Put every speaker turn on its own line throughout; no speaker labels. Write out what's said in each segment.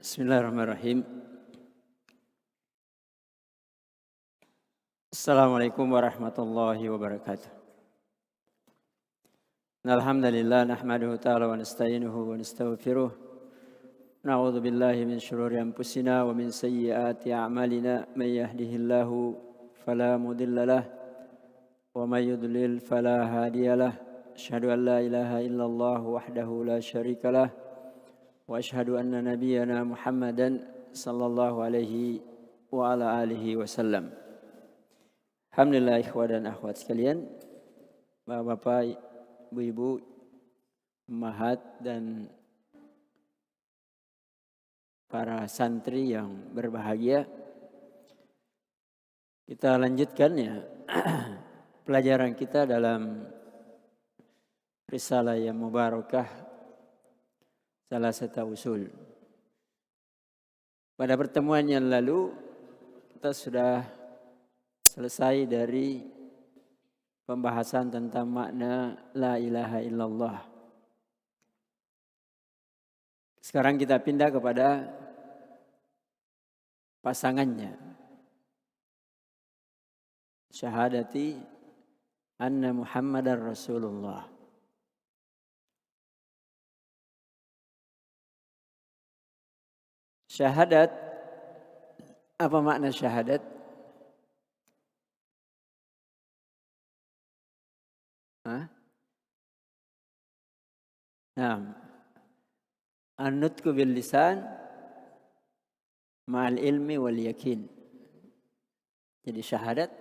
Bismillahirrahmanirrahim. Assalamualaikum warahmatullahi wabarakatuh. Alhamdulillah nahmaduhu ta'ala wa nasta'inuhu wa nastaghfiruh. Na'udzu billahi min syururi anfusina wa min sayyiati a'malina. May yahdihillahu fala mudilla lah wa may yudlil fala hadiyalah. Asyhadu an la ilaha illallah wahdahu la syarika lah. Wa asyhadu anna nabiyyana Muhammadan sallallahu alaihi wa ala alihi wasallam. Alhamdulillah ikhwah dan akhwat sekalian, Bapak-bapak, Ibu-ibu, ummahat dan para santri yang berbahagia. Kita lanjutkan ya pelajaran kita dalam risalah yang mubarakah Salasata Usul. Pada pertemuan yang lalu kita sudah selesai dari pembahasan tentang makna la ilaha illallah. Sekarang kita pindah kepada pasangannya. Syahadati anna Muhammadar Rasulullah. Syahadat, apa makna syahadat? An-nutqu bil lisan ma'al ilmi wal yakin. Jadi syahadat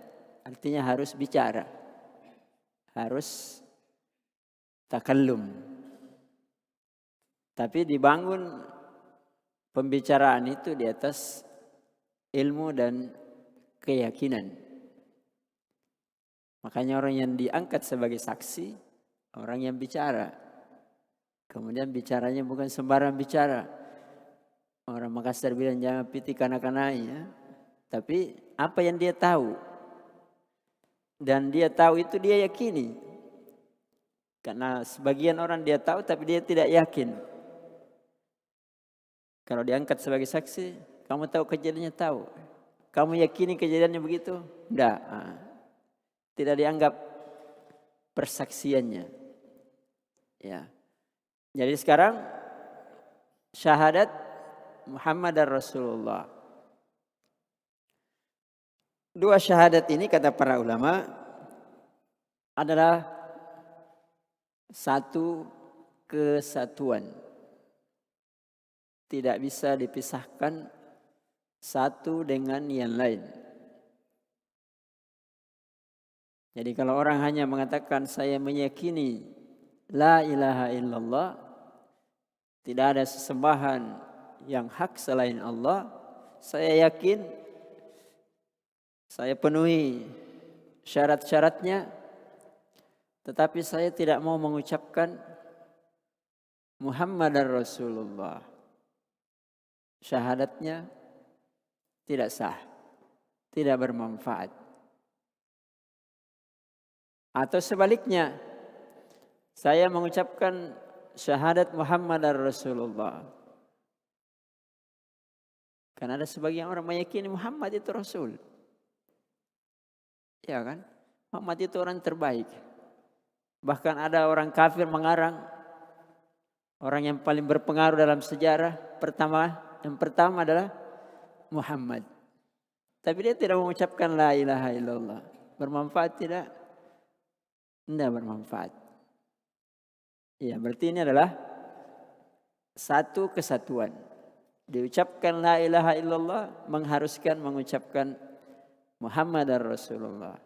artinya harus bicara, harus takallum. Tapi dibangun pembicaraan itu di atas ilmu dan keyakinan. Makanya orang yang diangkat sebagai saksi, orang yang bicara. Kemudian bicaranya bukan sembarang bicara. Orang Makassar bilang jangan piti kanak-kanai ya. Tapi apa yang dia tahu. Dan dia tahu itu dia yakini. Karena sebagian orang dia tahu tapi dia tidak yakin. Kalau diangkat sebagai saksi, kamu tahu kejadiannya tahu. Kamu yakini kejadiannya begitu? Tidak. Tidak dianggap persaksiannya. Ya. Jadi sekarang syahadat Muhammadar Rasulullah. Dua syahadat ini kata para ulama adalah satu kesatuan. Tidak bisa dipisahkan satu dengan yang lain. Jadi kalau orang hanya mengatakan saya meyakini la ilaha illallah, tidak ada sesembahan yang hak selain Allah, saya yakin, saya penuhi syarat-syaratnya, tetapi saya tidak mau mengucapkan Muhammadar Rasulullah. Syahadatnya tidak sah, tidak bermanfaat. Atau sebaliknya, saya mengucapkan syahadat Muhammadar Rasulullah. Karena ada sebagian orang meyakini Muhammad itu Rasul. Ya kan? Muhammad itu orang terbaik. Bahkan ada orang kafir mengarang orang yang paling berpengaruh dalam sejarah yang pertama adalah Muhammad. Tapi dia tidak mengucapkan la ilaha illallah. Bermanfaat tidak? Tidak bermanfaat. Ya, berarti ini adalah satu kesatuan. Diucapkan la ilaha illallah mengharuskan mengucapkan Muhammadar Rasulullah.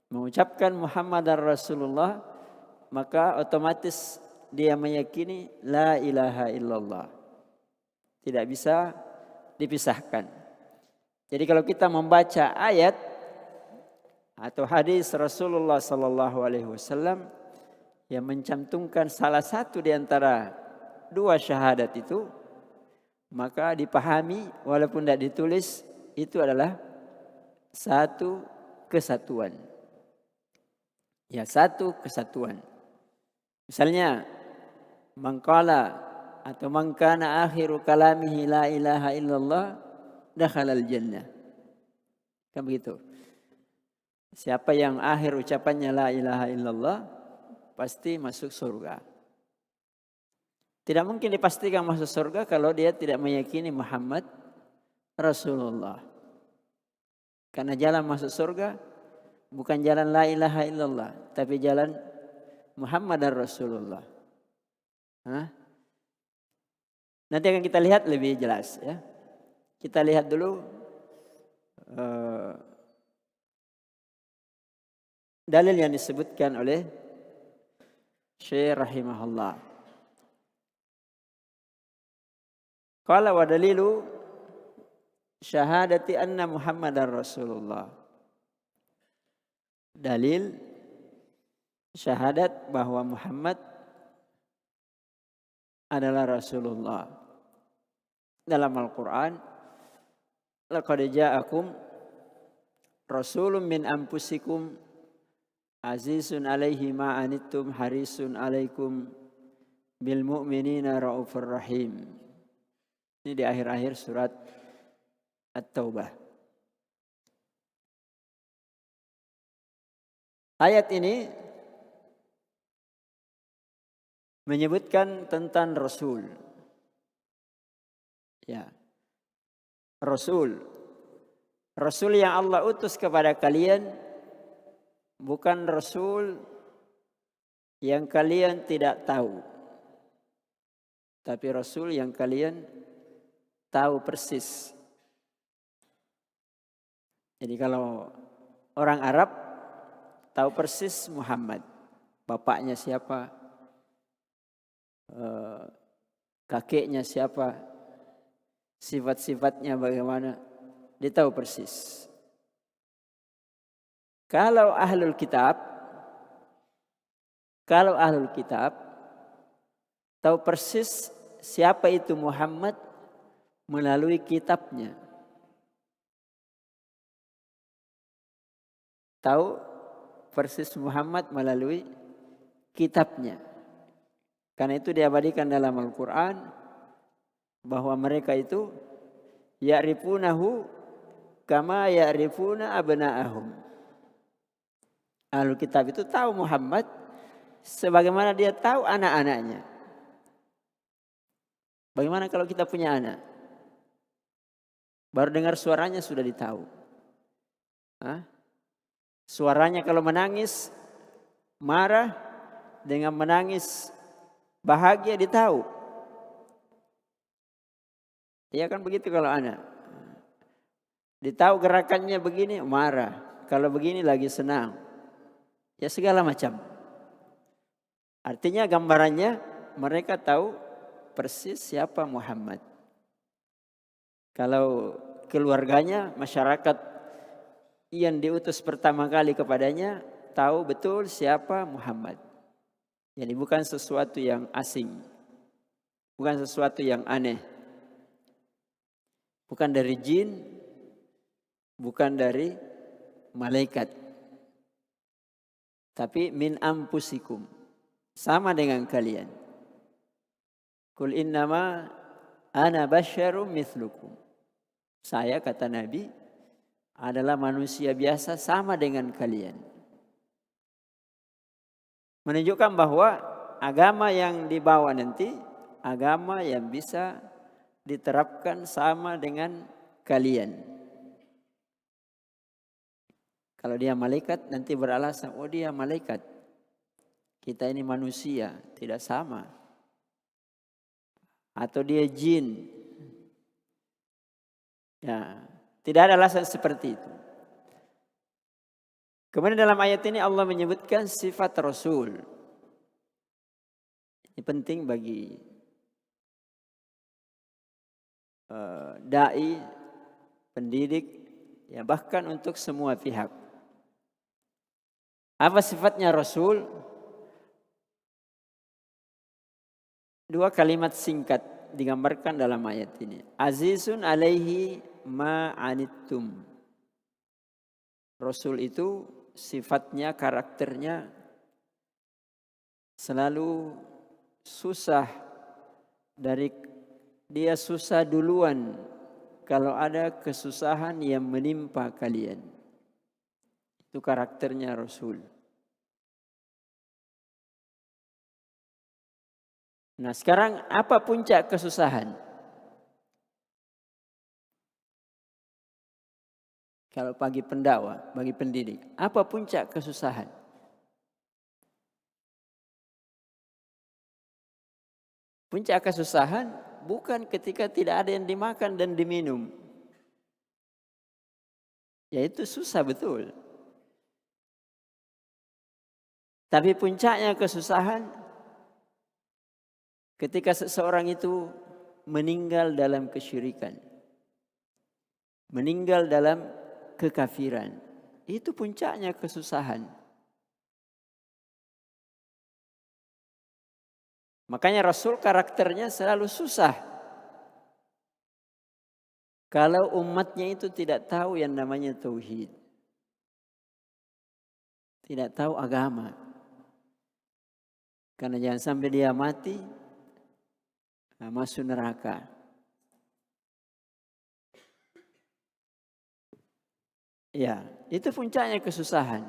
Mengucapkan Muhammadar Rasulullah maka otomatis dia meyakini la ilaha illallah. Tidak bisa dipisahkan. Jadi kalau kita membaca ayat atau hadis Rasulullah sallallahu alaihi wasallam yang mencantumkan salah satu di antara dua syahadat itu, maka dipahami walaupun tidak ditulis itu adalah satu kesatuan. Ya, satu kesatuan. Misalnya, man qala atau man kana akhiru kalamihi la ilaha illallah dakhalal jannah. Kan begitu. Siapa yang akhir ucapannya la ilaha illallah pasti masuk surga. Tidak mungkin dipastikan masuk surga kalau dia tidak meyakini Muhammad Rasulullah. Karena jalan masuk surga bukan jalan la ilaha illallah, tapi jalan Muhammad Rasulullah. Nanti akan kita lihat lebih jelas ya. Kita lihat dulu dalil yang disebutkan oleh Syekh rahimahullah. Qala wa dalilu syahadati anna Muhammadar Rasulullah. Dalil syahadat bahwa Muhammad adalah Rasulullah. Dalam Al-Quran, laqad ja'akum rasulun min anfusikum azizun alaihi ma anittum harisun alaikum bil mu'minina raufur rahim. Ini di akhir-akhir surat At-Taubah. Ayat ini menyebutkan tentang Rasul. Ya. Rasul. Rasul yang Allah utus kepada kalian bukan Rasul yang kalian tidak tahu. Tapi Rasul yang kalian tahu persis. Jadi kalau orang Arab tahu persis Muhammad. Bapaknya siapa? Kakeknya siapa? Sifat-sifatnya bagaimana? Dia tahu persis. Kalau ahlul kitab tahu persis siapa itu Muhammad melalui kitabnya. Tahu persis Muhammad melalui kitabnya. Karena itu diabadikan dalam Al-Quran bahwa mereka itu ya'rifunahu kama ya'rifuna abna'ahum. Ahlul kitab itu tahu Muhammad sebagaimana dia tahu anak-anaknya. Bagaimana kalau kita punya anak? Baru dengar suaranya sudah ditahu. Suaranya kalau menangis, marah, dengan menangis bahagia ditahu. Iya kan begitu kalau anak. Ditahu gerakannya begini, marah. Kalau begini lagi senang. Ya segala macam. Artinya gambarannya mereka tahu persis siapa Muhammad. Kalau keluarganya, masyarakat yang diutus pertama kali kepadanya tahu betul siapa Muhammad. Jadi bukan sesuatu yang asing. Bukan sesuatu yang aneh. Bukan dari jin, bukan dari malaikat. Tapi min anfusikum. Sama dengan kalian. Qul innama ana basyarum mithlukum. Saya kata Nabi adalah manusia biasa sama dengan kalian. Menunjukkan bahwa agama yang dibawa nanti agama yang bisa diterapkan sama dengan kalian. Kalau dia malaikat nanti beralasan, oh dia malaikat. Kita ini manusia, tidak sama. Atau dia jin. Ya, tidak ada alasan seperti itu. Kemudian dalam ayat ini Allah menyebutkan sifat Rasul. Ini penting bagi dai, pendidik, ya bahkan untuk semua pihak. Apa sifatnya Rasul? Dua kalimat singkat digambarkan dalam ayat ini. Azizun alaihi ma'anittum. Rasul itu sifatnya, karakternya selalu susah dari dia susah duluan kalau ada kesusahan yang menimpa kalian. Itu karakternya Rasul. Nah, sekarang apa puncak kesusahan? Kalau bagi pendakwa, bagi pendidik, apa puncak kesusahan? Puncak kesusahan bukan ketika tidak ada yang dimakan dan diminum. Ya itu susah betul. Tapi puncaknya kesusahan ketika seseorang itu meninggal dalam kesyirikan. Meninggal dalam kekafiran. Itu puncaknya kesusahan. Makanya Rasul karakternya selalu susah. Kalau umatnya itu tidak tahu yang namanya tauhid. Tidak tahu agama. Karena jangan sampai dia mati masuk neraka. Ya, itu puncaknya kesusahan.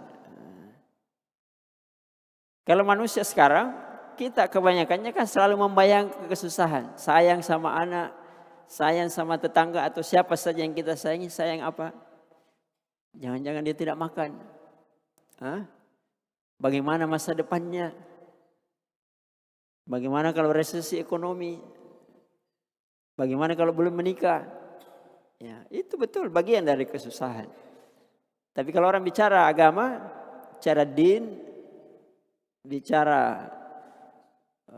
Kalau manusia sekarang, kita kebanyakannya kan selalu membayangkan kesusahan. Sayang sama anak, sayang sama tetangga atau siapa saja yang kita sayangi, sayang apa? Jangan-jangan dia tidak makan. Bagaimana masa depannya? Bagaimana kalau resesi ekonomi? Bagaimana kalau belum menikah? Ya, itu betul bagian dari kesusahan. Tapi kalau orang bicara agama, bicara din, bicara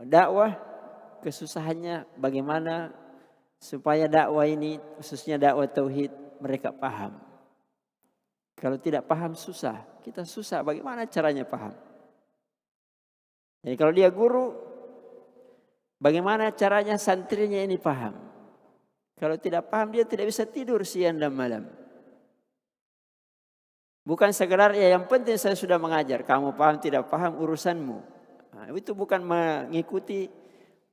dakwah, kesusahannya bagaimana supaya dakwah ini, khususnya dakwah tauhid, mereka paham. Kalau tidak paham susah, kita susah bagaimana caranya paham. Jadi kalau dia guru, bagaimana caranya santrinya ini paham. Kalau tidak paham dia tidak bisa tidur siang dan malam. Bukan sekedar ya yang penting saya sudah mengajar, kamu paham tidak paham urusanmu. Nah, itu bukan mengikuti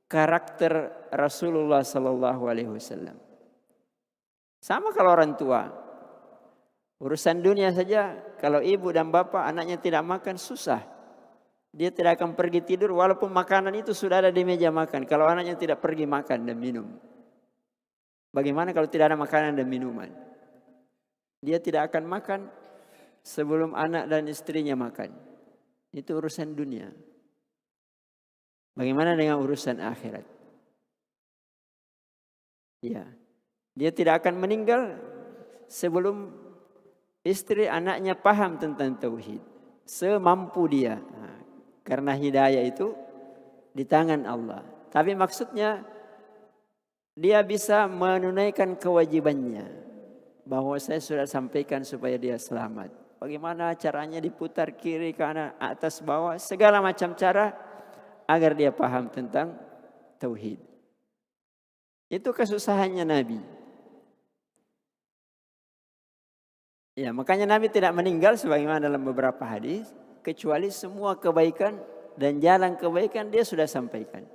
karakter Rasulullah Sallallahu Alaihi Wasallam. Sama kalau orang tua, urusan dunia saja kalau ibu dan bapak anaknya tidak makan susah. Dia tidak akan pergi tidur walaupun makanan itu sudah ada di meja makan. Kalau anaknya tidak pergi makan dan minum. Bagaimana kalau tidak ada makanan dan minuman? Dia tidak akan makan sebelum anak dan istrinya makan. Itu urusan dunia. Bagaimana dengan urusan akhirat? Ya, dia tidak akan meninggal sebelum istri anaknya paham tentang tauhid. Semampu dia. Nah, karena hidayah itu di tangan Allah. Tapi maksudnya dia bisa menunaikan kewajibannya. Bahwa saya sudah sampaikan supaya dia selamat. Bagaimana caranya diputar kiri kanan atas bawah. Segala macam cara agar dia paham tentang tauhid. Itu kesusahannya Nabi. Ya, makanya Nabi tidak meninggal sebagaimana dalam beberapa hadis. Kecuali semua kebaikan dan jalan kebaikan dia sudah sampaikan.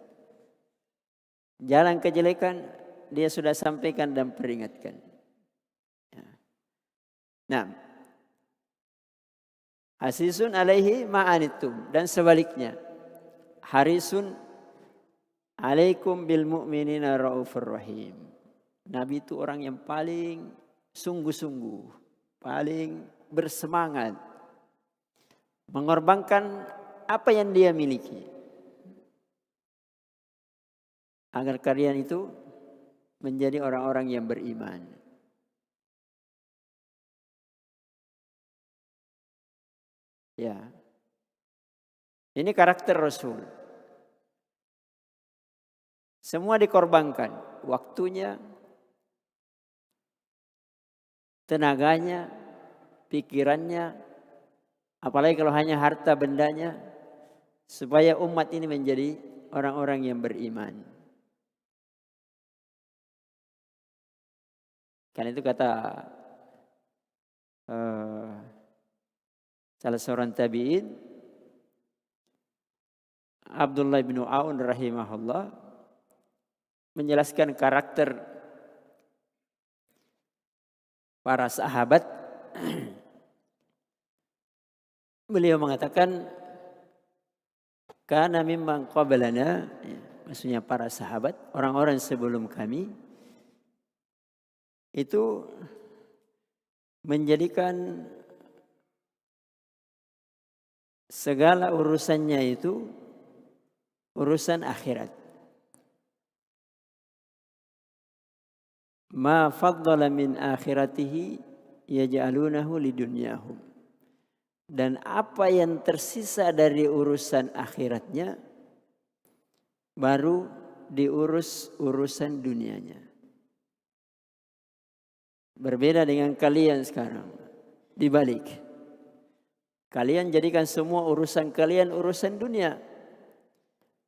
Jalan kejelekan dia sudah sampaikan dan peringatkan. Nah, Azizun alaihi ma'anitum dan sebaliknya. Harisun alaikum bil mu'minina raufur rahim. Nabi itu orang yang paling sungguh-sungguh, paling bersemangat mengorbankan apa yang dia miliki agar kalian itu menjadi orang-orang yang beriman. Ya. Ini karakter Rasul. Semua dikorbankan, waktunya, tenaganya, pikirannya, apalagi kalau hanya harta bendanya, supaya umat ini menjadi orang-orang yang beriman. Karena itu kata salah seorang tabi'in, Abdullah bin Aun rahimahullah, menjelaskan karakter para sahabat, beliau mengatakan kana mimman qablana, maksudnya para sahabat, orang-orang sebelum kami itu menjadikan segala urusannya itu urusan akhirat. Ma faddala min akhiratihi yaj'alunahu lidunyahum. Dan apa yang tersisa dari urusan akhiratnya baru diurus urusan dunianya. Berbeda dengan kalian sekarang, dibalik. Kalian jadikan semua urusan kalian urusan dunia.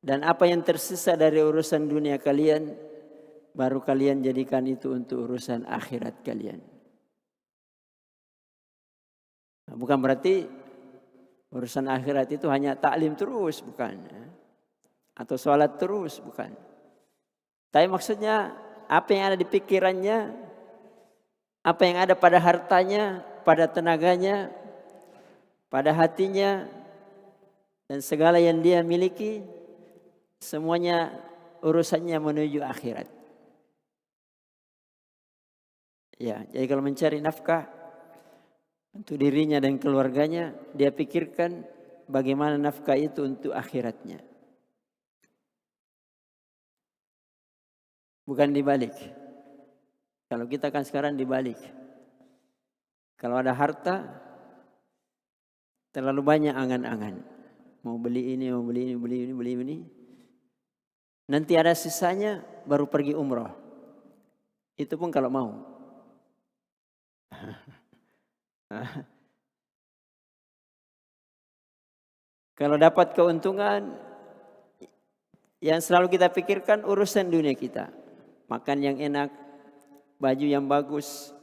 Dan apa yang tersisa dari urusan dunia kalian baru kalian jadikan itu untuk urusan akhirat kalian. Nah, bukan berarti urusan akhirat itu hanya taklim terus, bukan. Atau sholat terus, bukan. Tapi maksudnya apa yang ada di pikirannya, apa yang ada pada hartanya, pada tenaganya, pada hatinya, dan segala yang dia miliki, semuanya urusannya menuju akhirat. Ya, jadi kalau mencari nafkah untuk dirinya dan keluarganya, dia pikirkan bagaimana nafkah itu untuk akhiratnya. Bukan dibalik. Kalau kita kan sekarang dibalik. Kalau ada harta, terlalu banyak angan-angan. Mau beli ini, mau beli ini, beli ini. Nanti ada sisanya baru pergi umroh. Itu pun kalau mau. Kalau dapat keuntungan, yang selalu kita pikirkan urusan dunia kita. Makan yang enak, baju yang bagus,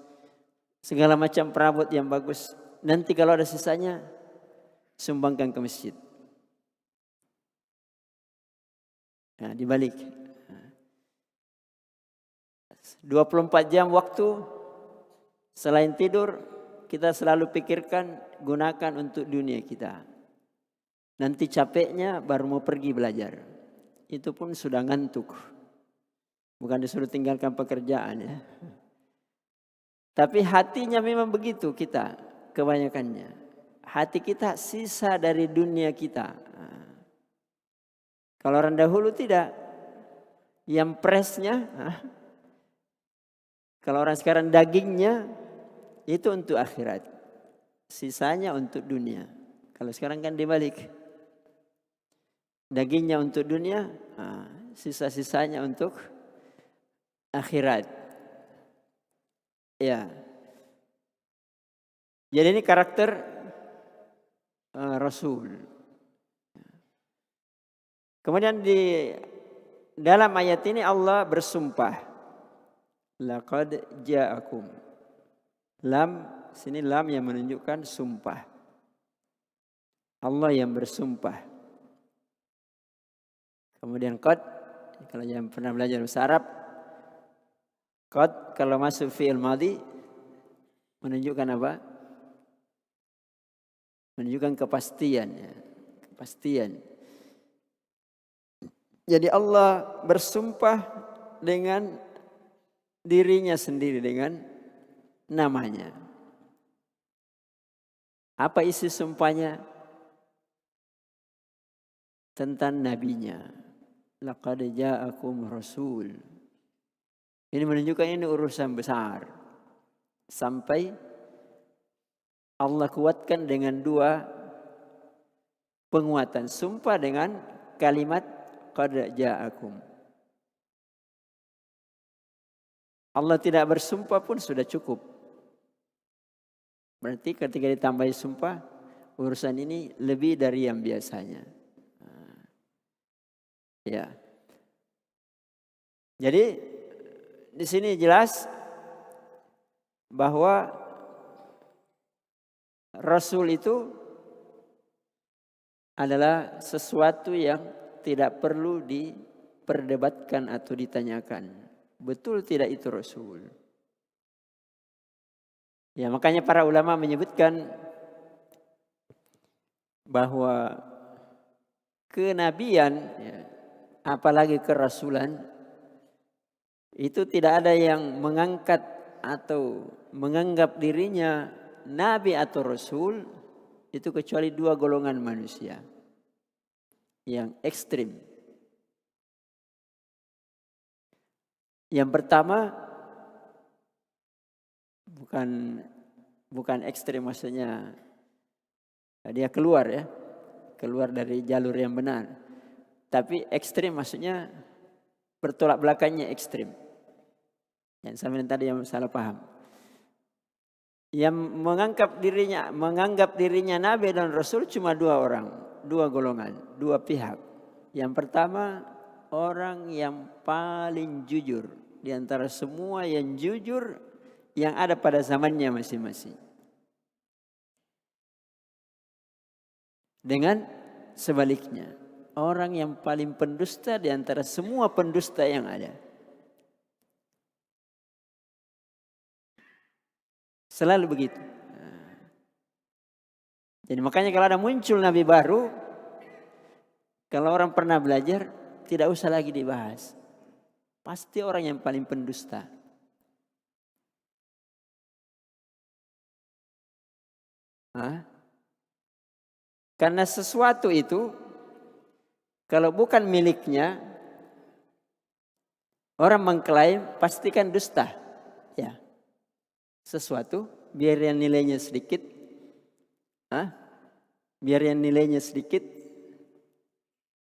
segala macam perabot yang bagus. Nanti kalau ada sisanya, sumbangkan ke masjid. Nah, dibalik. 24 jam waktu, selain tidur, kita selalu pikirkan gunakan untuk dunia kita. Nanti capeknya baru mau pergi belajar. Itu pun sudah ngantuk. Bukan disuruh tinggalkan pekerjaan ya. Tapi hatinya memang begitu kita kebanyakannya. Hati kita sisa dari dunia kita. Kalau orang dahulu tidak. Yang presnya. Kalau orang sekarang dagingnya itu untuk akhirat. Sisanya untuk dunia. Kalau sekarang kan dibalik. Dagingnya untuk dunia, sisa-sisanya untuk akhirat. Ya. Jadi ini karakter Rasul. Kemudian di dalam ayat ini Allah bersumpah. Laqad ja'akum. Lam, sini lam yang menunjukkan sumpah. Allah yang bersumpah. Kemudian qad, kalau yang pernah belajar bahasa Arab, qad kalau masuk fi'il madhi menunjukkan apa? Menunjukkan kepastian. Ya. Kepastian. Jadi Allah bersumpah dengan dirinya sendiri, dengan namanya. Apa isi sumpahnya? Tentang nabinya. Laqad ja'akum rasul. Ini menunjukkan ini urusan besar. Sampai Allah kuatkan dengan dua penguatan. Sumpah dengan kalimat qad ja'akum. Allah tidak bersumpah pun sudah cukup. Berarti ketika ditambahi sumpah, urusan ini lebih dari yang biasanya. Ya. Jadi di sini jelas bahwa Rasul itu adalah sesuatu yang tidak perlu diperdebatkan atau ditanyakan. Betul tidak itu Rasul? Ya, makanya para ulama menyebutkan bahwa kenabian, ya, apalagi kerasulan, itu tidak ada yang mengangkat atau menganggap dirinya nabi atau rasul itu kecuali dua golongan manusia yang ekstrim. Yang pertama bukan ekstrim, maksudnya dia keluar dari jalur yang benar. Tapi ekstrim maksudnya bertolak belakangnya ekstrim. Yang sama tadi yang salah paham. Yang menganggap dirinya nabi dan rasul cuma dua orang, dua golongan, dua pihak. Yang pertama, orang yang paling jujur di antara semua yang jujur yang ada pada zamannya masing-masing. Dengan sebaliknya, orang yang paling pendusta di antara semua pendusta yang ada. Selalu begitu. Jadi makanya kalau ada muncul nabi baru, kalau orang pernah belajar, tidak usah lagi dibahas. Pasti orang yang paling pendusta. Karena sesuatu itu kalau bukan miliknya, orang mengklaim pastikan dusta. Ya. Sesuatu biar yang nilainya sedikit,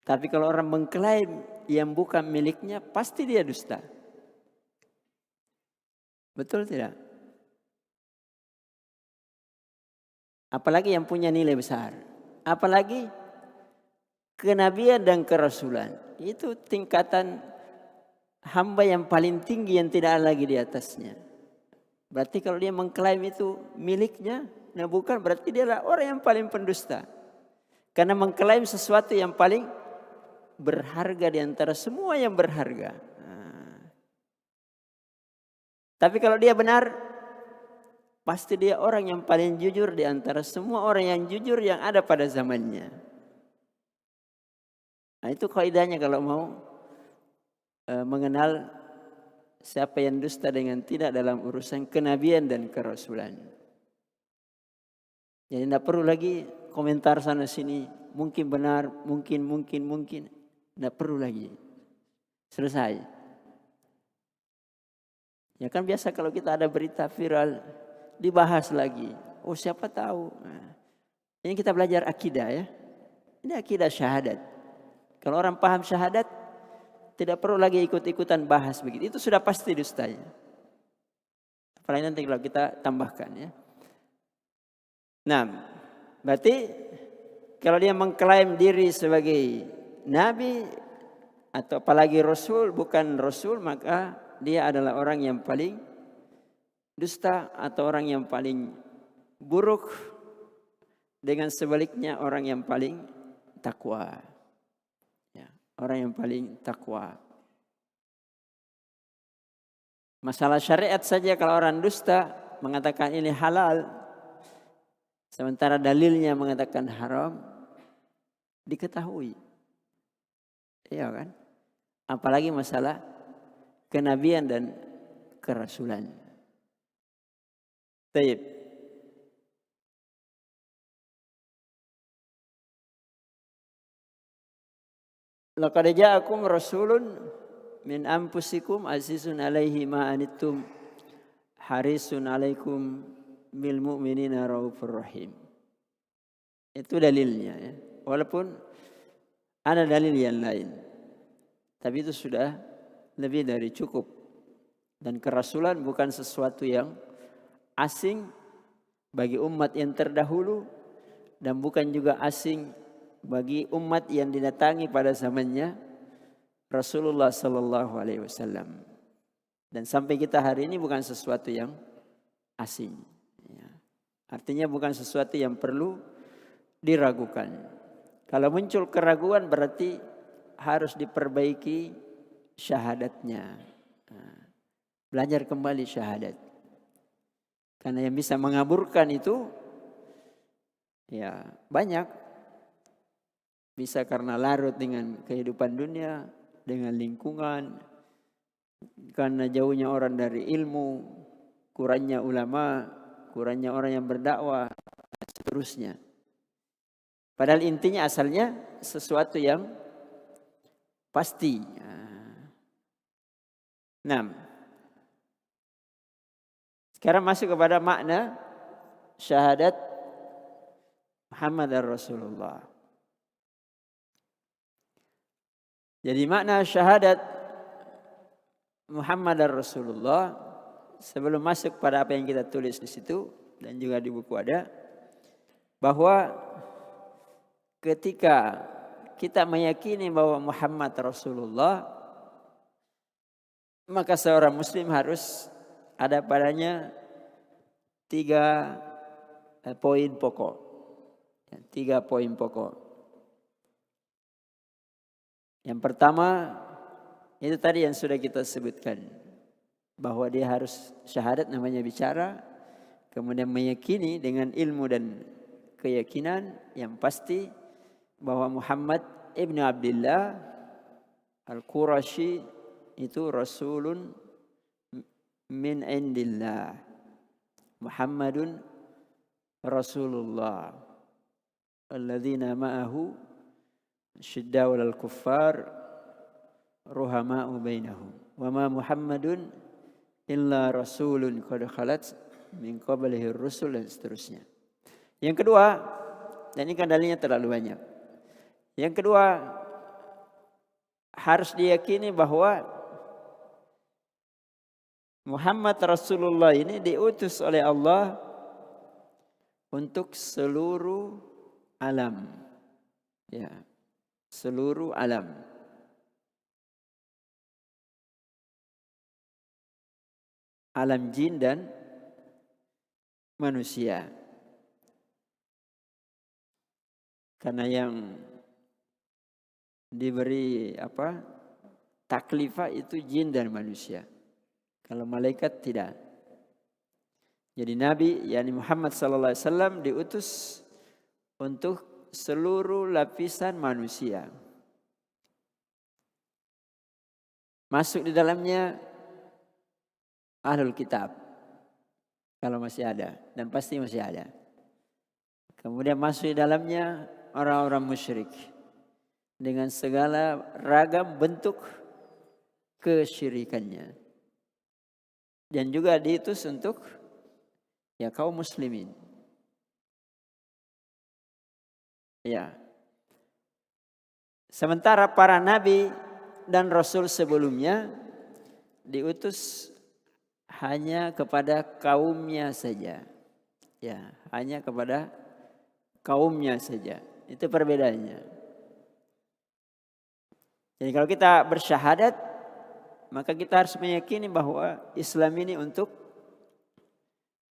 tapi kalau orang mengklaim yang bukan miliknya, pasti dia dusta. Betul tidak? Apalagi yang punya nilai besar. Apalagi kenabian dan kerasulan. Itu tingkatan hamba yang paling tinggi yang tidak ada lagi di atasnya. Berarti kalau dia mengklaim itu miliknya, nah bukan, berarti dia adalah orang yang paling pendusta. Karena mengklaim sesuatu yang paling berharga di antara semua yang berharga. Tapi kalau dia benar, pasti dia orang yang paling jujur di antara semua orang yang jujur yang ada pada zamannya. Nah itu kaidahnya kalau mau mengenal siapa yang dusta dengan tidak dalam urusan kenabian dan kerasulan. Jadi tidak perlu lagi komentar sana sini. Mungkin benar, mungkin. Tidak perlu lagi. Selesai. Ya kan biasa kalau kita ada berita viral, dibahas lagi. Oh siapa tahu. Nah, ini kita belajar akidah ya. Ini akidah syahadat. Kalau orang paham syahadat, tidak perlu lagi ikut-ikutan bahas begitu. Itu sudah pasti dustanya. Apalagi nanti kalau kita tambahkan ya. Nah, berarti kalau dia mengklaim diri sebagai nabi atau apalagi rasul, bukan rasul, maka dia adalah orang yang paling dusta atau orang yang paling buruk. Dengan sebaliknya orang yang paling takwa. Orang yang paling takwa. Masalah syariat saja kalau orang dusta mengatakan ini halal, sementara dalilnya mengatakan haram, diketahui. Iya kan? Apalagi masalah kenabian dan kerasulan. Baik. Laqad ja'akum rasulun min anfusikum azizun alaihi ma anittum harisun alaikum bil mu'minina raufur rahim. Itu dalilnya ya. Walaupun ada dalil yang lain. Tapi itu sudah lebih dari cukup. Dan kerasulan bukan sesuatu yang asing bagi umat yang terdahulu dan bukan juga asing bagi umat yang didatangi pada zamannya Rasulullah sallallahu alaihi wasallam. Dan sampai kita hari ini bukan sesuatu yang asing. Ya. Artinya bukan sesuatu yang perlu diragukan. Kalau muncul keraguan berarti harus diperbaiki syahadatnya. Belajar kembali syahadat. Karena yang bisa mengaburkan itu ya banyak. Bisa karena larut dengan kehidupan dunia, dengan lingkungan, karena jauhnya orang dari ilmu, kurangnya ulama, kurangnya orang yang berdakwah, dan seterusnya. Padahal intinya asalnya sesuatu yang pasti. Nah, sekarang masuk kepada makna syahadat Muhammad Rasulullah. Jadi makna syahadat Muhammad Rasulullah, sebelum masuk pada apa yang kita tulis di situ dan juga di buku ada, bahwa ketika kita meyakini bahwa Muhammad Rasulullah, maka seorang muslim harus ada padanya 3 poin pokok. 3 poin pokok. Yang pertama, itu tadi yang sudah kita sebutkan. Bahwa dia harus syahadat, namanya bicara. Kemudian meyakini dengan ilmu dan keyakinan yang pasti bahwa Muhammad ibn Abdullah al-Qurashi itu Rasulun min indillah. Muhammadun Rasulullah. Alladzina ma'ahu syidda'u lal kuffar ruhama'u bainahum. Wa ma Muhammadun illa rasulun qad khalat min qablihi rusul, dan seterusnya. Yang kedua, dan ini kan dalilnya terlalu banyak. Yang kedua, harus diyakini bahwa Muhammad Rasulullah ini diutus oleh Allah untuk seluruh alam. Ya, seluruh alam. Alam jin dan manusia. Karena yang diberi taklifah itu jin dan manusia. Kalau malaikat tidak. Jadi Nabi yakni Muhammad sallallahu alaihi wasallam diutus untuk seluruh lapisan manusia. Masuk di dalamnya Ahlul Kitab. Kalau masih ada, dan pasti masih ada. Kemudian masuk di dalamnya orang-orang musyrik dengan segala ragam bentuk kesyirikannya. Dan juga diutus untuk kaum muslimin. Ya. Sementara para nabi dan rasul sebelumnya diutus hanya kepada kaumnya saja. Ya, hanya kepada kaumnya saja. Itu perbedaannya. Jadi kalau kita bersyahadat, maka kita harus meyakini bahwa Islam ini untuk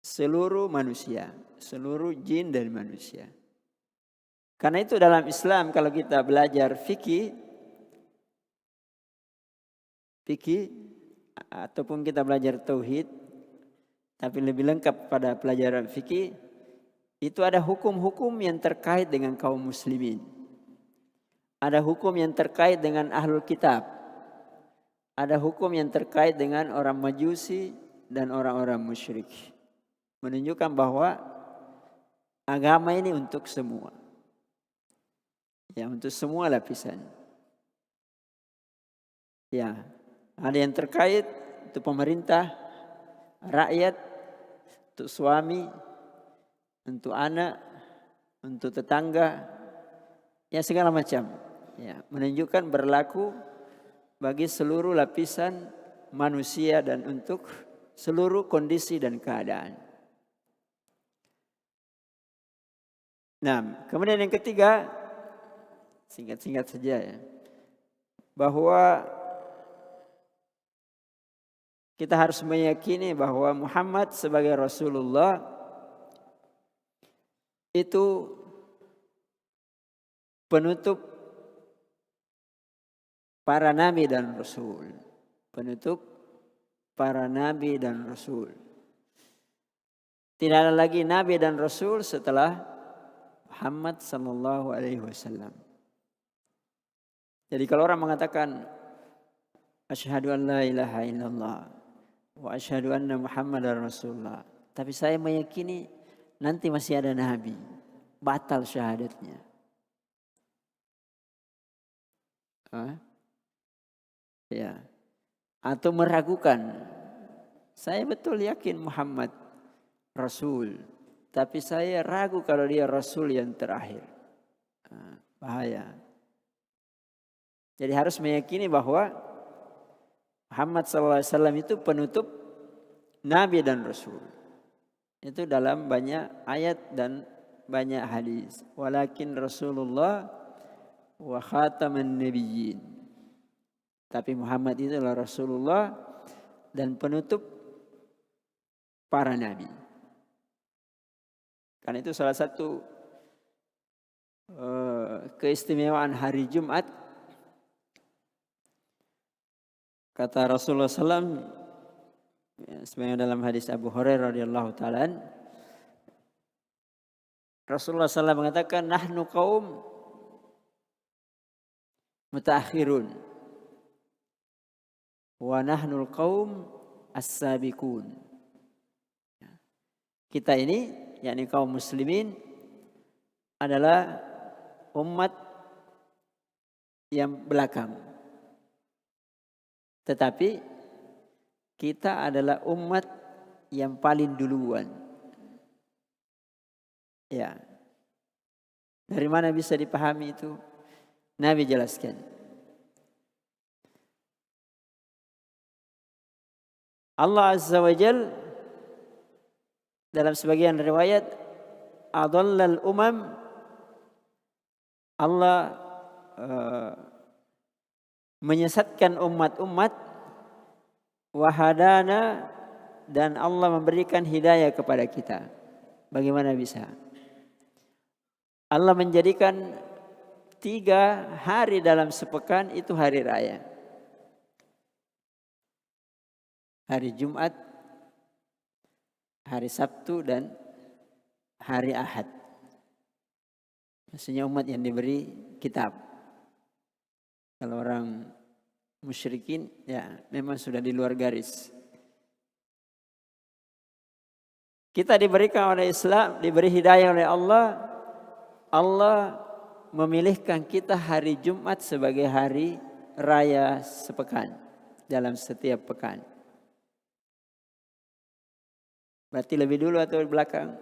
seluruh manusia, seluruh jin dan manusia. Karena itu dalam Islam kalau kita belajar fikih ataupun kita belajar tauhid, tapi lebih lengkap pada pelajaran fikih, itu ada hukum-hukum yang terkait dengan kaum muslimin. Ada hukum yang terkait dengan ahlul kitab. Ada hukum yang terkait dengan orang Majusi dan orang-orang musyrik. Menunjukkan bahwa agama ini untuk semua. Ya, untuk semua lapisan. Ya, ada yang terkait untuk pemerintah, rakyat, untuk suami, untuk anak, untuk tetangga, ya segala macam. Ya, menunjukkan berlaku bagi seluruh lapisan manusia dan untuk seluruh kondisi dan keadaan. Nah, kemudian yang ketiga, singkat-singkat saja ya, bahwa kita harus meyakini bahwa Muhammad sebagai Rasulullah itu penutup para nabi dan rasul. Penutup para nabi dan rasul. Tidak ada lagi nabi dan rasul setelah Muhammad sallallahu alaihi wasallam. Jadi kalau orang mengatakan asyhadu an la ilaha illallah wa asyhadu anna Muhammadar Rasulullah, tapi saya meyakini nanti masih ada nabi, batal syahadatnya. Ya. Atau meragukan, saya betul yakin Muhammad Rasul, tapi saya ragu kalau dia Rasul yang terakhir. Bahaya. Jadi harus meyakini bahwa Muhammad SAW itu penutup Nabi dan Rasul. Itu dalam banyak ayat dan banyak hadis. Walakin Rasulullah wa khataman nabiyyin. Tapi Muhammad itu adalah Rasulullah dan penutup para nabi. Karena itu salah satu keistimewaan hari Jumat. Kata Rasulullah SAW, sebenarnya dalam hadis Abu Hurairah radhiyallahu ta'ala, Rasulullah SAW mengatakan, nahnu qaum mutaakhirun wa nahnul qaum as-sabiqun. Kita ini, yakni kaum muslimin, adalah umat yang belakang. Tetapi kita adalah umat yang paling duluan. Ya. Dari mana bisa dipahami itu? Nabi jelaskan. Allah Azza wa Jal dalam sebagian riwayat adallal umam, Allah menyesatkan umat-umat, wahadana, dan Allah memberikan hidayah kepada kita. Bagaimana bisa? Allah menjadikan 3 hari dalam sepekan itu hari raya. Hari Jumat, hari Sabtu, dan hari Ahad. Maksudnya umat yang diberi kitab. Kalau orang musyrikin, ya memang sudah di luar garis. Kita diberikan oleh Islam, diberi hidayah oleh Allah. Allah memilihkan kita hari Jumat sebagai hari raya sepekan dalam setiap pekan. Berarti lebih dulu atau belakang?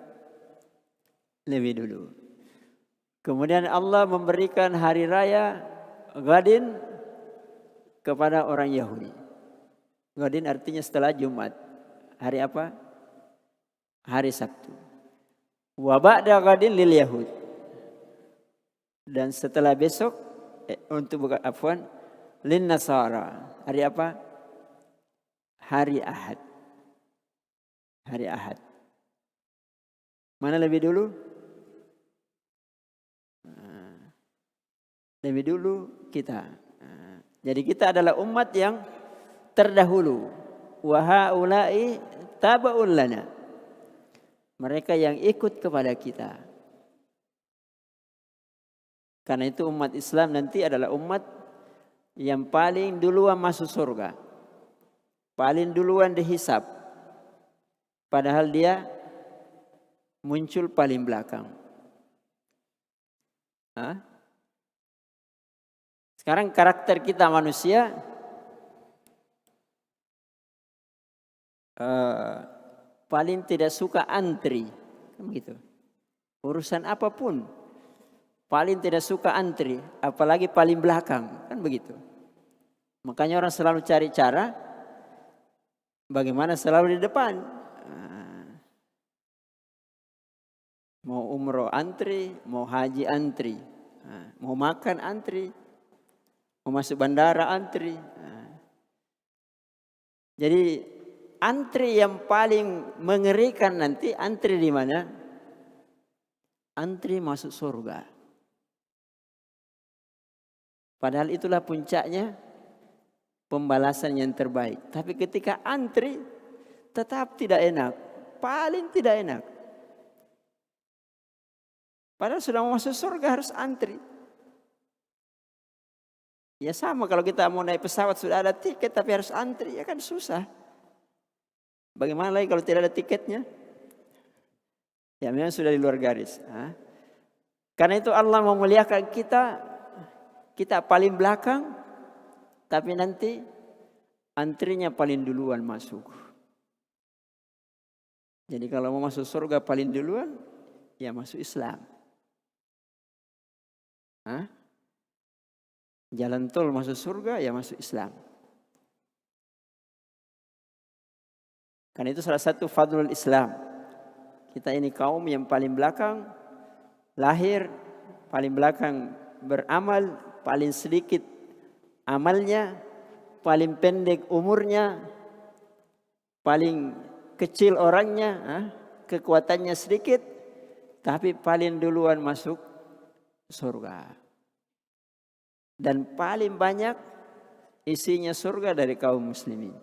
Lebih dulu. Kemudian Allah memberikan hari raya Gadin kepada orang Yahudi. Gadin artinya setelah Jumat. Hari apa? Hari Sabtu. Wa ba'da Gadin lil Yahud. Dan setelah besok lin Nasara. Hari apa? Hari Ahad. Hari Ahad. Mana lebih dulu? Lebih dulu kita. Jadi kita adalah umat yang terdahulu. Wa haula'i taba'un lana. Mereka yang ikut kepada kita. Karena itu umat Islam nanti adalah umat yang paling duluan masuk surga. Paling duluan dihisab. Padahal dia muncul paling belakang. Sekarang karakter kita manusia paling tidak suka antri, kan begitu. Urusan apapun paling tidak suka antri, apalagi paling belakang, kan begitu. Makanya orang selalu cari cara bagaimana selalu di depan. Mau umroh antri, mau haji antri, mau makan antri, mau masuk bandara antri. Jadi antri yang paling mengerikan nanti antri di mana? Antri masuk surga. Padahal itulah puncaknya pembalasan yang terbaik. Tapi ketika antri tetap tidak enak, paling tidak enak. Padahal sudah mau masuk surga harus antri. Ya sama kalau kita mau naik pesawat sudah ada tiket tapi harus antri, ya kan susah. Bagaimana lagi kalau tidak ada tiketnya? Ya memang sudah di luar garis. Karena itu Allah memuliakan kita paling belakang, tapi nanti antrinya paling duluan masuk. Jadi kalau mau masuk surga paling duluan, ya masuk Islam. Jalan tol masuk surga, ya masuk Islam. Karena itu salah satu fadlul Islam. Kita ini kaum yang paling belakang, lahir, paling belakang beramal, paling sedikit amalnya, paling pendek umurnya, paling kecil orangnya, kekuatannya sedikit, tapi paling duluan masuk surga. Dan paling banyak isinya surga dari kaum muslimin.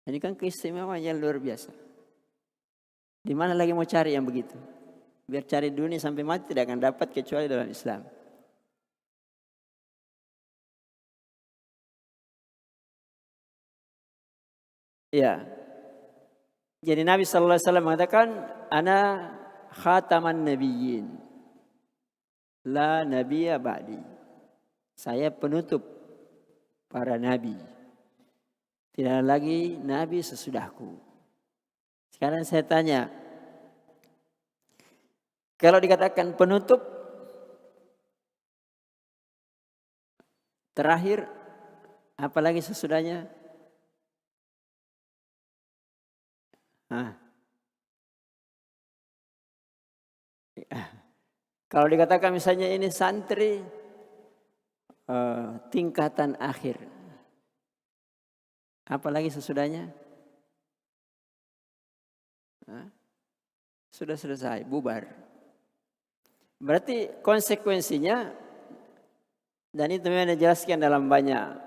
Ini kan keistimewaan yang luar biasa. Di mana lagi mau cari yang begitu? Biar cari dunia sampai mati tidak akan dapat kecuali dalam Islam. Ya. Jadi Nabi sallallahu alaihi wasallam mengatakan, "Ana khataman nabiyyin. La nabiyya ba'di." Saya penutup para nabi. Tidak ada lagi nabi sesudahku. Sekarang saya tanya, kalau dikatakan penutup, terakhir, apalagi sesudahnya? Kalau dikatakan misalnya ini santri tingkatan akhir, apalagi sesudahnya? Sudah selesai, bubar. Berarti konsekuensinya, dan itu memang dijelaskan dalam banyak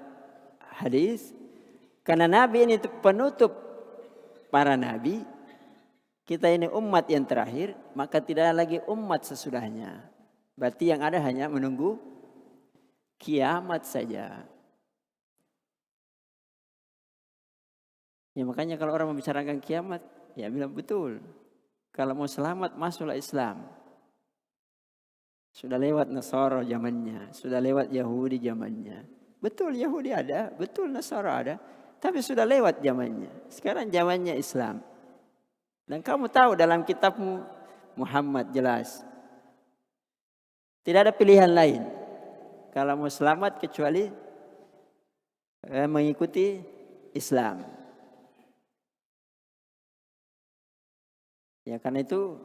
hadis, karena Nabi ini penutup para nabi, kita ini umat yang terakhir, maka tidak lagi umat sesudahnya. Berarti yang ada hanya menunggu kiamat saja. Ya makanya kalau orang membicarakan kiamat, ya bilang betul. Kalau mau selamat, masuklah Islam. Sudah lewat Nasara zamannya, sudah lewat Yahudi zamannya. Betul Yahudi ada, betul Nasara ada, tapi sudah lewat zamannya. Sekarang zamannya Islam. Dan kamu tahu dalam kitabmu Muhammad jelas. Tidak ada pilihan lain. Kalau mau selamat kecuali mengikuti Islam. Ya karena itu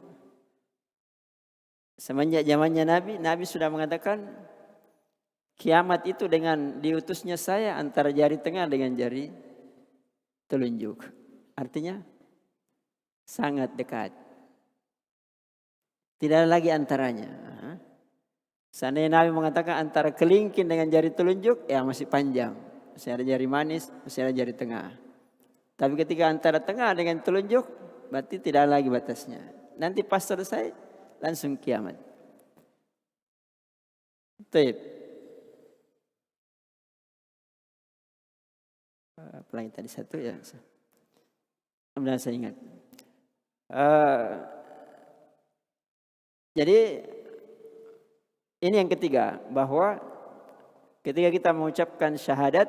semenjak zamannya Nabi sudah mengatakan kiamat itu dengan diutusnya saya antara jari tengah dengan jari telunjuk. Artinya sangat dekat. Tidak ada lagi antaranya. Seandainya Nabi mengatakan antara kelingking dengan jari telunjuk, ya masih panjang. Masih ada jari manis, masih ada jari tengah. Tapi ketika antara tengah dengan telunjuk, berarti tidak ada lagi batasnya. Nanti pas selesai, langsung kiamat. Baik. Apalagi tadi satu ya. Kemudian saya ingat. Jadi ini yang ketiga, bahwa ketika kita mengucapkan syahadat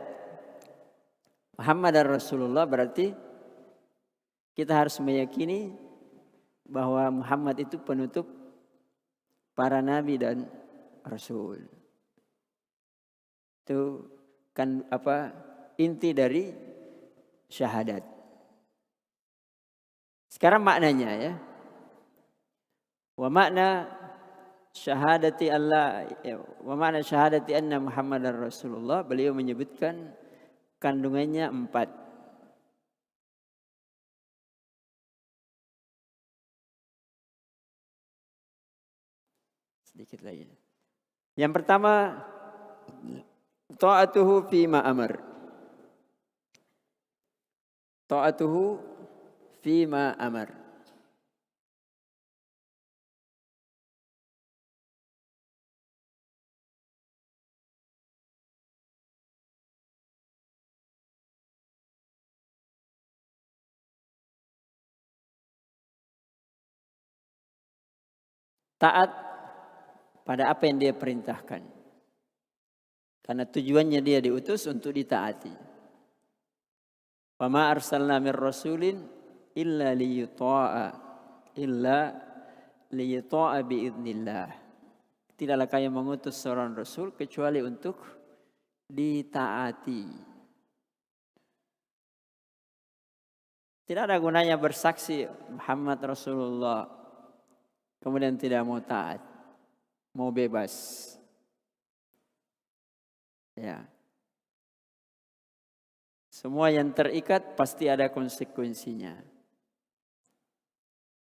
Muhammad Rasulullah, berarti kita harus meyakini bahwa Muhammad itu penutup para nabi dan rasul. Itu kan inti dari syahadat. Sekarang maknanya ya. Wa makna syahadati anna Muhammadar Rasulullah, beliau menyebutkan kandungannya 4. Sedikit lagi. Yang pertama, Ta'atuhu fima amar. Ta'atuhu fima amar. Taat pada apa yang dia perintahkan. Karena tujuannya dia diutus untuk ditaati. Wa ma arsalna mir rasulin illa liyuta'a biidznillah. Tidaklah kami mengutus seorang rasul kecuali untuk ditaati. Tidak ada gunanya bersaksi Muhammad Rasulullah kemudian tidak mau taat, mau bebas. Ya. Semua yang terikat pasti ada konsekuensinya.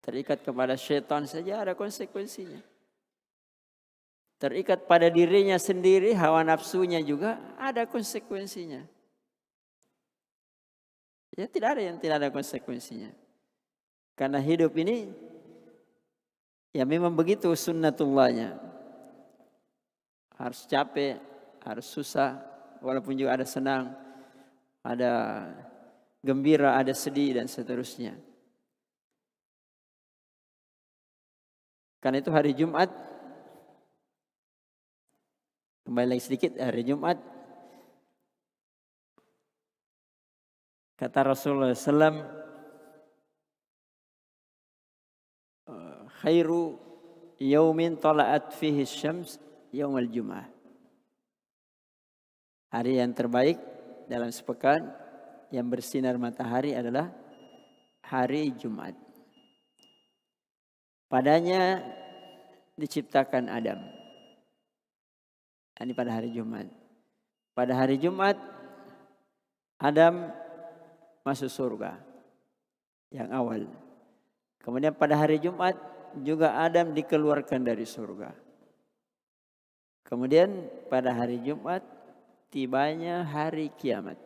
Terikat kepada syaitan saja ada konsekuensinya. Terikat pada dirinya sendiri, hawa nafsunya juga ada konsekuensinya. Ya tidak ada yang tidak ada konsekuensinya. Karena hidup ini ya memang begitu sunnatullahnya. Harus capek, harus susah, walaupun juga ada senang, ada gembira, ada sedih dan seterusnya. Karena itu hari Jumat, kembali lagi sedikit, hari Jumat kata Rasulullah SAW, khairu yaumin tala'at fihi syams yaumul jum'ah. Hari yang terbaik dalam sepekan yang bersinar matahari adalah hari Jumat. Padanya diciptakan Adam. Ini pada hari Jumat. Pada hari Jumat Adam masuk surga yang awal. Kemudian pada hari Jumat juga Adam dikeluarkan dari surga. Kemudian pada hari Jumat tibanya hari kiamat.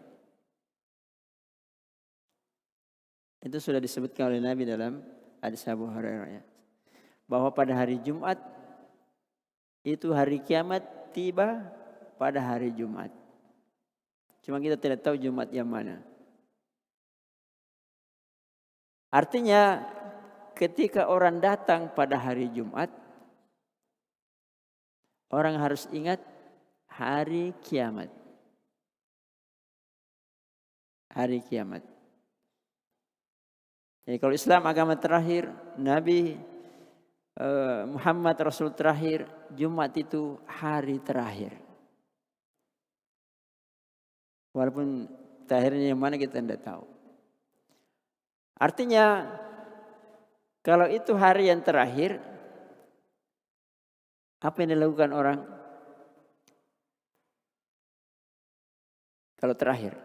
Itu sudah disebutkan oleh Nabi dalam hadis Abu Hurairah ya. Bahwa pada hari Jumat itu hari kiamat tiba pada hari Jumat. Cuma kita tidak tahu Jumat yang mana. Artinya ketika orang datang pada hari Jumat, orang harus ingat hari kiamat. Hari kiamat. Jadi kalau Islam agama terakhir, Nabi Muhammad Rasul terakhir, Jumat itu hari terakhir. Walaupun terakhirnya yang mana kita tidak tahu. Artinya kalau itu hari yang terakhir, apa yang dilakukan orang? Kalau terakhir.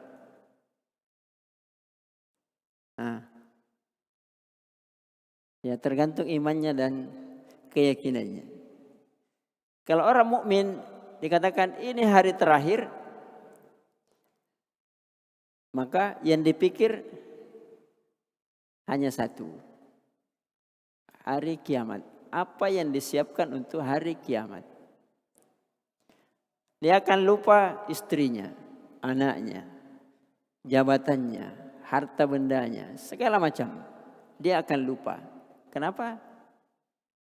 Nah, ya tergantung imannya dan keyakinannya. Kalau orang mukmin dikatakan ini hari terakhir, maka yang dipikir hanya satu. Hari kiamat. Apa yang disiapkan untuk hari kiamat? Dia akan lupa istrinya, anaknya, jabatannya, harta bendanya, segala macam. Dia akan lupa. Kenapa?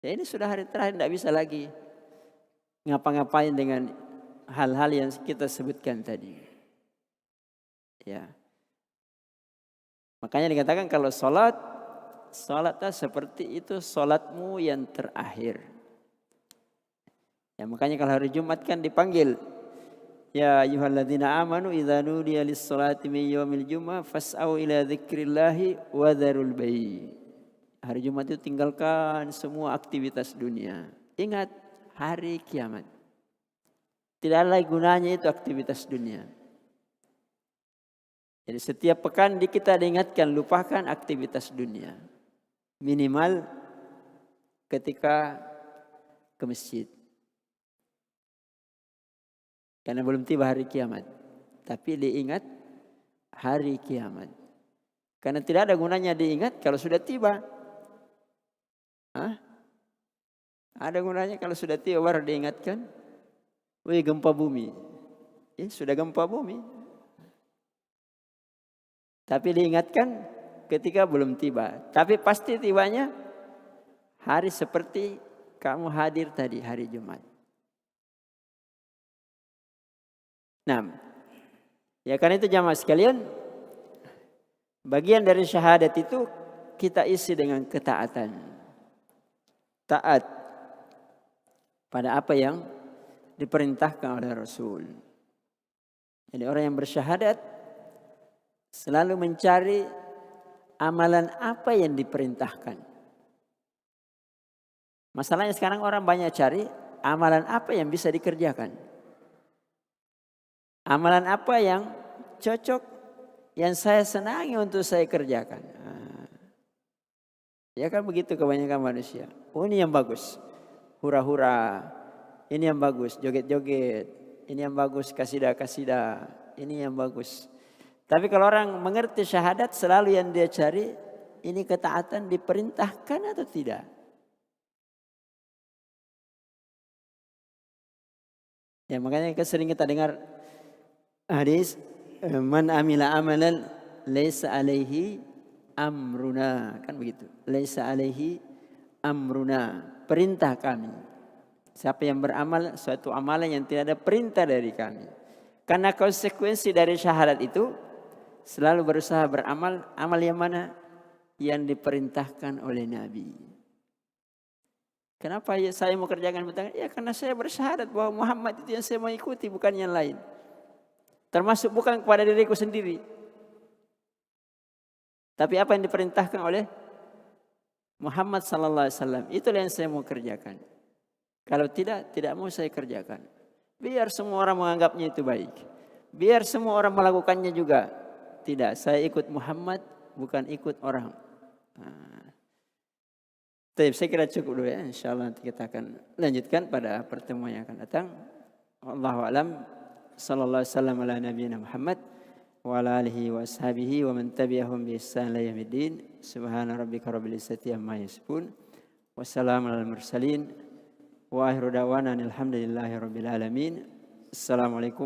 Ya ini sudah hari terakhir, tidak bisa lagi ngapa-ngapain dengan hal-hal yang kita sebutkan tadi. Ya. Makanya dikatakan kalau salatnya seperti itu salatmu yang terakhir. Ya makanya kalau hari Jumat kan dipanggil, ya ayyuhalladzina amanu idza nudiya lis-salati min yaumil jumu'ah fas'au ila dzikrillahi wa dzarul bai'. Hari Jumat itu tinggalkan semua aktivitas dunia. Ingat hari kiamat. Tidak ada lagi gunanya itu aktivitas dunia. Jadi setiap pekan kita diingatkan lupakan aktivitas dunia. Minimal ketika ke masjid. Karena belum tiba hari kiamat. Tapi diingat hari kiamat. Karena tidak ada gunanya diingat kalau sudah tiba. Hah? Ada gunanya kalau sudah tiba baru diingatkan. Wih, gempa bumi. Sudah gempa bumi. Tapi diingatkan ketika belum tiba. Tapi pasti tibanya hari seperti kamu hadir tadi, hari Jumat. Nah, ya karena itu jamaah sekalian, bagian dari syahadat itu kita isi dengan ketaatan. Taat pada apa yang diperintahkan oleh Rasul. Jadi orang yang bersyahadat selalu mencari amalan apa yang diperintahkan. Masalahnya sekarang orang banyak cari amalan apa yang bisa dikerjakan. Amalan apa yang cocok, yang saya senangi untuk saya kerjakan. Ya kan begitu kebanyakan manusia. Oh, ini yang bagus, hura-hura. Ini yang bagus, joget-joget. Ini yang bagus, kasidah-kasidah. Ini yang bagus. Tapi kalau orang mengerti syahadat, selalu yang dia cari, ini ketaatan diperintahkan atau tidak. Ya makanya sering kita dengar hadis, man amila amalan laisa alaihi amruna, kan begitu. Laisa alaihi amruna, perintah kami. Siapa yang beramal suatu amalan yang tidak ada perintah dari kami. Karena konsekuensi dari syahadat itu selalu berusaha beramal, amal yang mana? Yang diperintahkan oleh Nabi. Kenapa saya mau kerjakan? Ya karena saya bersyahadat bahwa Muhammad itu yang saya mau ikuti, bukan yang lain. Termasuk bukan kepada diriku sendiri. Tapi apa yang diperintahkan oleh Muhammad sallallahu alaihi wasallam, itulah yang saya mau kerjakan. Kalau tidak mau saya kerjakan. Biar semua orang menganggapnya itu baik. Biar semua orang melakukannya juga. Tidak, saya ikut Muhammad, bukan ikut orang. Saya kira cukup dulu ya. InsyaAllah nanti kita akan lanjutkan pada pertemuan yang akan datang. Wallahu a'lam. Sallallahu alaihi wasallam ala nabiyina Muhammad wa ala alihi wa ashabihi wa man tabi'ahum bi ihsan ila yaumiddin. Subhana rabbika rabbil izzati amma yasifun. Wassalamu alal mursalin. Wa akhiru da'wana alhamdulillahi rabbil alamin. Assalamualaikum